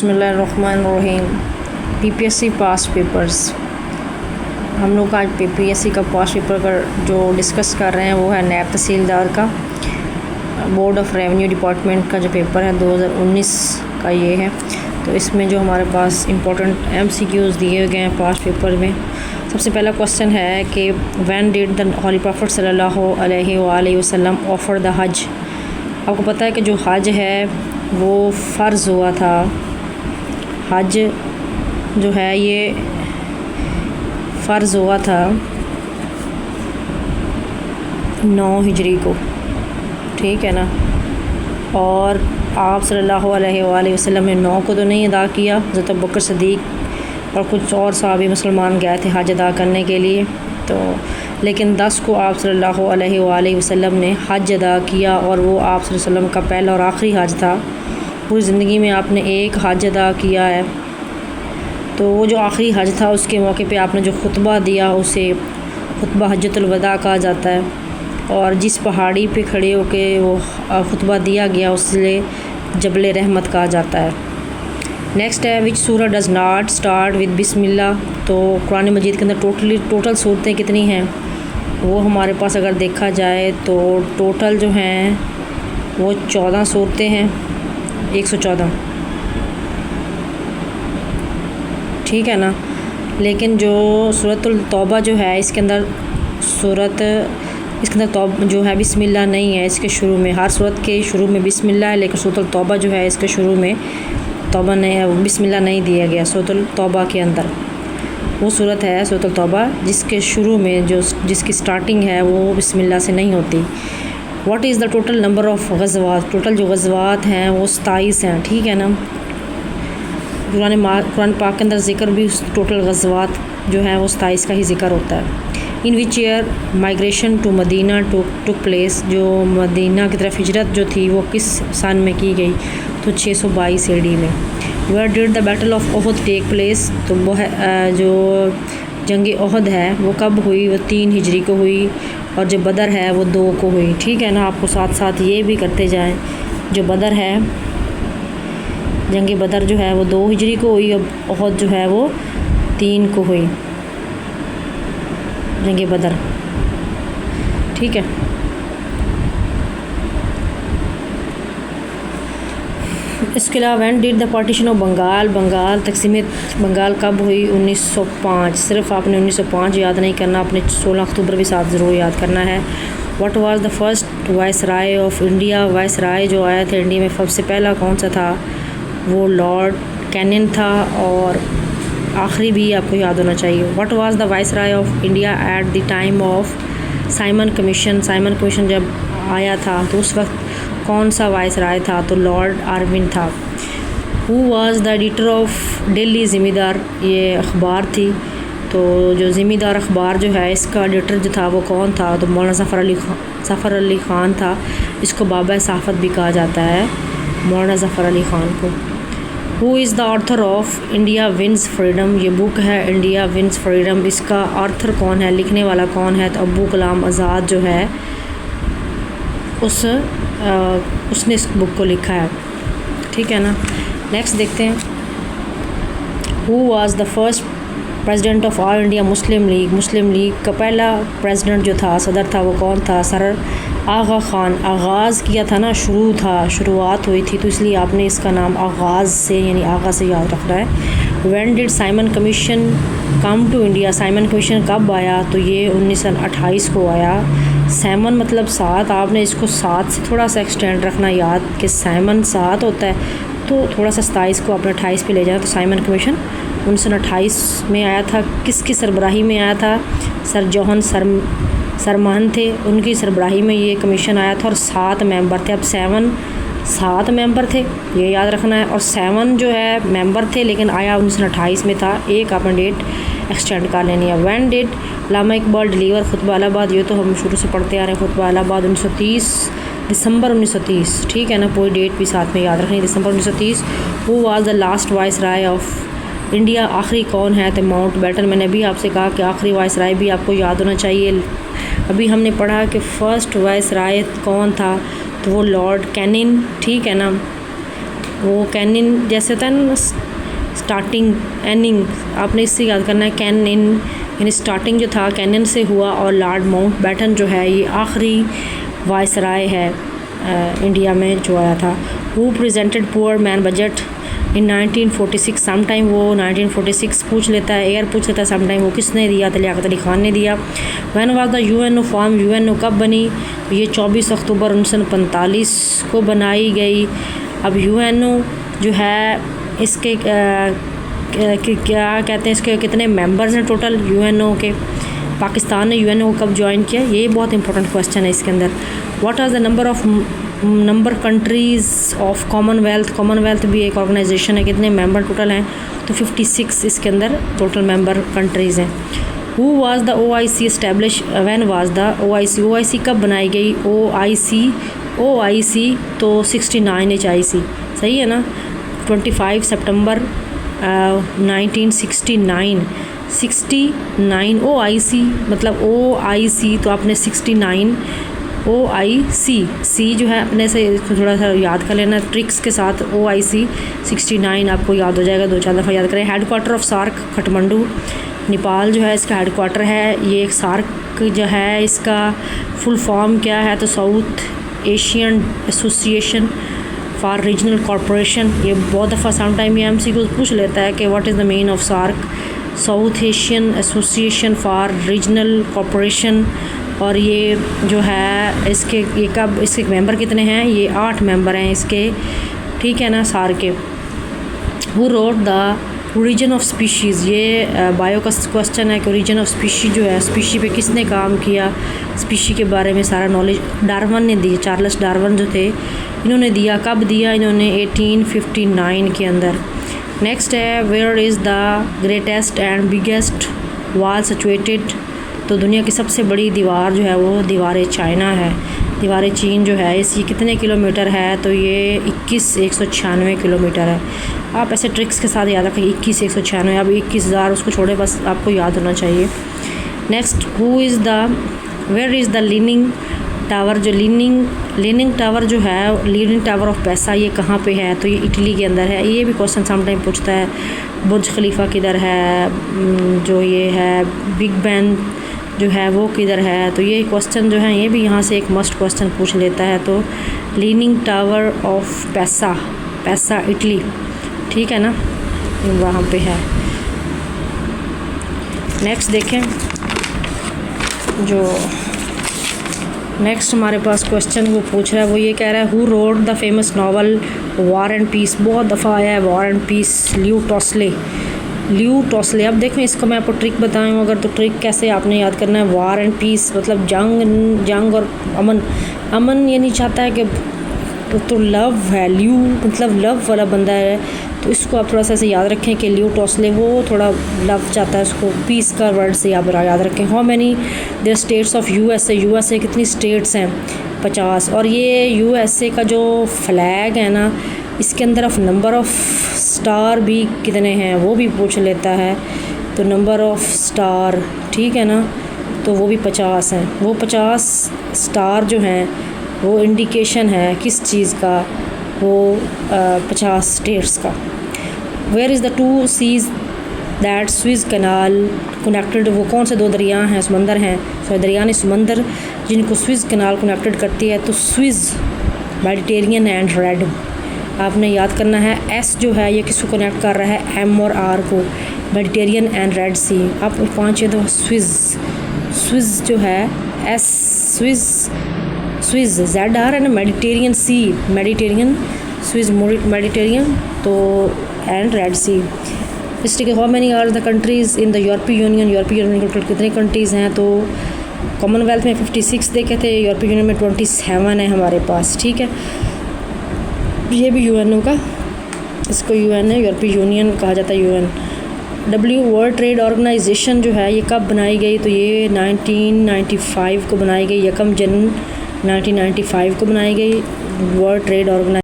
बिस्मिल्लाहिर्रहमानिर्रहीम। पीपीएससी पास पेपर्स, हम लोग आज पीपीएससी का पास पेपर का जो डिस्कस कर रहे हैं वो है नैब तहसीलदार का बोर्ड ऑफ रेवेन्यू डिपार्टमेंट का जो पेपर है 2019 का ये है। तो इसमें जो हमारे पास इम्पोर्टेंट एमसीक्यूज़ दिए गए हैं पास पेपर में, सबसे पहला क्वेश्चन है कि when did the holy prophet सल्लल्लाहु अलैहि वसल्लम ऑफर द हज। आपको पता है कि जो हज है वो फ़र्ज़ हुआ था। हज जो है ये फ़र्ज़ हुआ था 9 हिजरी को, ठीक है ना। और आप सल्लल्लाहु अलैहि वसल्लम ने 9 को तो नहीं अदा किया, हज़रत अबू बकर सिद्दीक़ और कुछ और सहाबी मुसलमान गए थे हज अदा करने के लिए, तो लेकिन 10 को आप सल्लल्लाहु अलैहि वसल्लम ने हज अदा किया और वो आप सल्लल्लाहु अलैहि वसल्लम का पहला और आखिरी हज था। पूरी ज़िंदगी में आपने एक हज अदा किया है, तो वो जो आखिरी हज था उसके मौके पे आपने जो खुतबा दिया उसे खुतबा हज्जतुल वदा कहा जाता है। और जिस पहाड़ी पे खड़े होके वो खुतबा दिया गया उसे जबल रहमत कहा जाता है। नेक्स्ट है विच सूरा डज़ नॉट स्टार्ट विद बिस्मिल्लाह। तो कुरान मजीद के अंदर टोटल सूरतें कितनी हैं वो हमारे पास अगर देखा जाए तो टोटल जो हैं वो 14 सूरतें हैं, 114, ठीक है ना। लेकिन जो सूरतुल तौबा जो है इसके अंदर जो है बिस्मिल्लाह नहीं है। इसके शुरू में, हर सूरत के शुरू में बिस्मिल्लाह है, लेकिन सूरतुल तौबा जो है इसके शुरू में तौबा नहीं है, बिस्मिल्लाह नहीं दिया गया। सूरतुल तौबा के अंदर वो सूरत है सूरतुल तौबा जिसके शुरू में जिसकी स्टार्टिंग है वो बिस्मिल्लाह से नहीं होती। What is the total number of गज़वात। टोटल जो गज़वात हैं वो 27 हैं, ठीक है ना। कुरान पाक के अंदर ज़िक्र भी उस टोटल गज़वात जो है वो 27 का ही ज़िक्र होता है। In which year migration to Medina took place. जो मदीना की तरफ हिजरत जो थी वो किस सन में की गई, तो 622 AD में। Where did the battle of Uhud take place. तो वो है जो जंग ओहद है वो कब हुई, वो 3 हिजरी को हुई, और जो बदर है वो 2 को हुई, ठीक है ना। आपको साथ साथ ये भी करते जाएं, जो बदर है जंग बदर जो है वो 2 हिजरी को हुई, और ओहद जो है वो 3 को हुई, जंग बदर, ठीक है। इसके अलावा when did the partition of Bengal तकसीम बंगाल कब हुई, 1905। सिर्फ आपने 1905 याद नहीं करना, आपने 16 अक्टूबर भी साथ ज़रूर याद करना है। What was the first viceroy of India. Viceroy जो आया था इंडिया में सबसे पहला कौन सा था, वो लॉर्ड कैनिंग था, और आखिरी भी आपको याद होना चाहिए। What was the viceroy of India at the time of Simon commission. Simon commission जब आया था तो उस वक्त कौन सा वाइसराय था, तो लॉर्ड आर्विन था। Who was the editor of Delhi ज़िम्मेदार। ये अखबार थी, तो जो ज़िम्मेदार अखबार जो है इसका एडिटर जो था वो कौन था, तो मौलाना ज़फ़र अली ख़ान था। इसको बाबा सहाफ़त भी कहा जाता है, मौलाना ज़फ़र अली ख़ान को। Who is the author of India wins freedom. ये बुक है इंडिया विंस फ्रीडम, इसका ऑर्थर कौन है, लिखने वाला कौन है, तो अब्दुल कलाम आज़ाद जो है उसने इस बुक को लिखा है, ठीक है ना। नेक्स्ट देखते हैं, who was the first president of all India Muslim league. Muslim league का पहला प्रेसिडेंट जो था, सदर था, वो कौन था, सर आगा ख़ान। आगाज़ किया था ना, शुरुआत हुई थी, तो इसलिए आपने इसका नाम आगाज़ से यानी आगा से याद रखना है। When did Simon commission come to India. Simon commission कब आया, तो ये 1928 को आया। साइमन मतलब 7, आपने इसको 7 से थोड़ा सा एक्सटेंड रखना याद कि साइमन 7 होता है, तो थोड़ा सा 27 को अपने 28 पे ले जाए। तो साइमन कमीशन 1928 में आया था। किसकी सरबराही में आया था, सर जॉन सरमान थे, उनकी सरबराही में ये कमीशन आया था, और 7 मेंबर थे। अब 7 मेंबर थे, ये याद रखना है, और 7 जो है मेंबर थे, लेकिन आया 1928 में था। एक आपने डेट एक्सटेंड कर लेनी है। When did Allama Iqbal deliver खुतबा इलाहाबाद। ये तो हम शुरू से पढ़ते आ रहे हैं, खुतबा इलाहाबाद 1930, दिसंबर 1930, ठीक है ना। पूरी डेट भी साथ में याद रखनी है, दिसंबर 1930। Who was the last viceroy of India. आखिरी कौन है, तो माउंट बैटन। मैंने अभी आपसे कहा कि आखिरी वाइसराय भी आपको याद होना चाहिए। अभी हमने पढ़ा कि फ़र्स्ट वाइसराय कौन था, तो वो लॉर्ड कैनिंग, ठीक है ना। वो कैनिन जैसे होता है ना स्टार्टिंग एनिंग, आपने इससे याद करना है। कैन इन स्टार्टिंग जो था कैनिन से हुआ, और लॉर्ड माउंटबेटन जो है ये आखिरी वायसराय है इंडिया में जो आया था। Who presented poor man budget in 1946, some time वो 1946 पूछ लेता है, एयर पूछ लेता है, सम टाइम वो किसने दिया, तो लियाकत अली ख़ान ने दिया। When was the UNO form, UNO कब बनी, तो ये 24 अक्टूबर 1945 को बनाई गई। अब यूएनओ जो है इसके क्या कहते हैं, इसके कितने मेंबर्स हैं टोटल यूएनओ के। पाकिस्तान ने यूएनओ को कब ज्वाइन किया, ये बहुत इंपॉर्टेंट क्वेश्चन है इसके अंदर। What are the number countries of commonwealth भी एक ऑर्गेनाइजेशन है, कितने मेंबर टोटल हैं, तो 56 इसके अंदर टोटल मेंबर कंट्रीज़ हैं। Who was the OIC establish, when was the OIC कब बनाई गई, OIC तो 69 HIC सही है ना, 25 सितंबर 1969 OIC मतलब OIC तो आपने 69 OIC जो है अपने से थोड़ा सा याद कर लेना ट्रिक्स के साथ। OIC 69 आपको याद हो जाएगा, 2-4 दफ़ा याद करें। Headquarter of SAARC Kathmandu Nepal जो है इसका हेडक्वार्टर है। ये सार्क जो है इसका फुल फॉर्म क्या है, तो south Asian Association for Regional corporation. ये बहुत दफ़ा सम टाइम ये MCQ पूछ लेता है कि what is the mean of SAARC, South Asian Association for Regional Corporation. और ये जो है इसके ये कब इसके मेंबर कितने हैं, ये 8 मेंबर हैं इसके, ठीक है ना, सार्क के। Who wrote the origin of species, ये बायो का क्वेश्चन है कि ओरिजिन ऑफ स्पीशी जो है, स्पीशी पे किसने काम किया, स्पीशी के बारे में सारा नॉलेज डार्विन ने दी, चार्ल्स डार्विन जो थे इन्होंने दिया। कब दिया इन्होंने, 1859 के अंदर। नेक्स्ट है where is the greatest and biggest wall situated, तो दुनिया की सबसे बड़ी दीवार जो है वो दीवार चाइना है, दीवार चीन जो है इसकी कितने किलोमीटर है, तो ये 21,196 किलोमीटर है। आप ऐसे ट्रिक्स के साथ याद रखें 21,196, अब 21,000 उसको छोड़े, बस आपको याद होना चाहिए। Next where is the leaning tower, जो लीनिंग टावर जो है, लीनिंग टावर ऑफ पैसा, ये कहाँ पे है, तो ये इटली के अंदर है। ये भी क्वेश्चन सम टाइम पूछता है। बुर्ज खलीफा किधर है, जो ये है बिग बैन जो है वो किधर है, तो ये क्वेश्चन जो है ये भी यहाँ से एक मस्ट क्वेश्चन पूछ लेता है। तो लीनिंग टावर ऑफ पैसा इटली, ठीक है ना, वहाँ पे है। नेक्स्ट देखें, जो नेक्स्ट हमारे पास क्वेश्चन वो पूछ रहा है, वो ये कह रहा है who wrote the famous novel War and Peace, बहुत दफ़ा आया है War and Peace, Leo Tolstoy. अब देखें इसको मैं आपको ट्रिक बताऊँ अगर, तो ट्रिक कैसे आपने याद करना है। वॉर एंड पीस मतलब जंग और अमन ये नहीं चाहता है कि, तो लव है, ल्यू मतलब लव वाला बंदा है, तो इसको आप थोड़ा सा ऐसे याद रखें कि ल्यू टॉसले वो थोड़ा लव चाहता है, उसको पीस का वर्ड से याद रखें। How many there states of USA कितनी स्टेट्स हैं, 50। और ये यूएसए का जो फ्लैग है ना, इसके अंदर ऑफ नंबर ऑफ़ स्टार भी कितने हैं वो भी पूछ लेता है, तो नंबर ऑफ़ स्टार, ठीक है ना, तो वो भी 50 हैं। वो 50 स्टार जो हैं वो इंडिकेशन है किस चीज़ का, वो 50 स्टेट्स का। Where is the 2 seas that Suez canal connected, वो कौन से 2 दरिया हैं, समंदर हैं, दरिया ने समंदर जिनको स्विस कनाल कनेक्टेड करती है, तो स्विस, मेडिटेरियन एंड रेड। आपने याद करना है एस जो है ये किसको कनेक्ट कर रहा है, एम और आर को, मेडिटेरियन एंड रेड सी। आप 5 तो स्विस जो है एस, स्विस जेड आर है ना, Mediterranean sea, Mediterranean Suez Mediterranean, तो एंड रेड सी। इस तरीके how many are the countries in the European union कितने कंट्रीज़ हैं, तो कॉमनवेल्थ में 56 देखे थे, यूरोपीय यूनियन में 27 है हमारे पास, ठीक है। ये भी यूएनओ का, इसको यूएन है, यूरोपीय यूनियन कहा जाता है, यूएन। वर्ल्ड ट्रेड ऑर्गेनाइजेशन जो है ये कब बनाई गई, तो ये 1995 को बनाई गई, 1 जनवरी 1995 को बनाई गई वर्ल्ड ट्रेड ऑर्गेनाइजेशन।